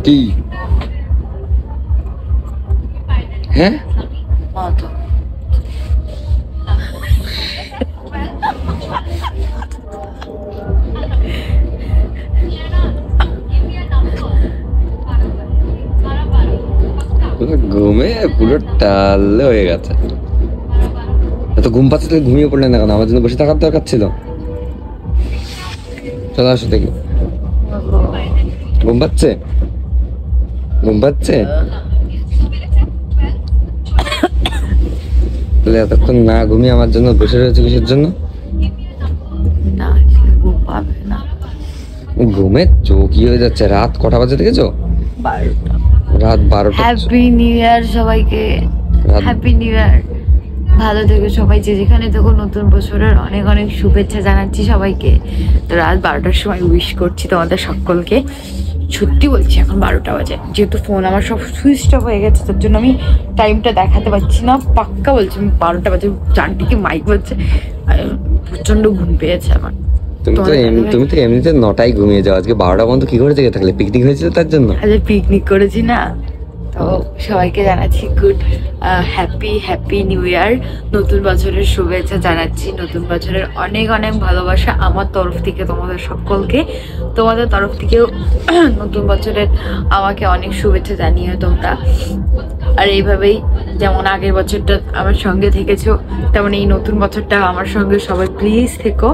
কি হ্যাঁ ঘুমে পুরো টাল হয়ে গেছে। এত ঘুম পাচ্ছে তো ঘুমিয়ে পড়লেন না কেন? আমার জন্য বসে থাকার দরকার ছিল। চলো আসো দেখি। ঘুম পাচ্ছে? ঘুম পাচ্ছে? তাহলে এতক্ষণ না ঘুমিয়ে আমার জন্য বসে রয়েছে কিসের জন্য? ঘুমে চোখই হয়ে যাচ্ছে। রাত কটা বাজে দেখেছো? 12টা। রাত 12টা। হ্যাপি নিউ ইয়ার সবাইকে। Happy new year. ভালো থেকো সবাই, যে যেখানে থেকো। নতুন বছরের অনেক অনেক শুভেচ্ছা জানাচ্ছি সবাইকে। তো রাত 12টার সময় উইশ করছি তোমাদের সকলকে। সত্যি বলছি এখন 12টা বাজে, যেহেতু ফোন আমার সব সুইচ অফ হয়ে গেছে, তার জন্য আমি টাইমটা দেখাতে পারছি না। পাক্কা বলছি আমি 12টা বাজে। চারদিকে মাইক বাজছে, প্রচন্ড ঘুম পেয়েছে আমার। তুমি তো এমনিতে 9টায় ঘুমিয়ে যাও, আজকে 12টা পর্যন্ত কি করে জেগে থাকলে? পিকনিক হয়েছিল তার জন্য? আজকে পিকনিক করেছি না। তো সবাইকে জানাচ্ছি গুড হ্যাপি নিউ ইয়ার। নতুন বছরের শুভেচ্ছা জানাচ্ছি। নতুন বছরের অনেক অনেক ভালোবাসা আমার তরফ থেকে তোমাদের সকলকে। তোমাদের তরফ থেকেও নতুন বছরের আমাকে অনেক শুভেচ্ছা জানিও তোমরা। আর এইভাবেই যেমন আগের বছরটা আমার সঙ্গে থেকেছো, তেমন এই নতুন বছরটা আমার সঙ্গে সবাই প্লিজ থেকো।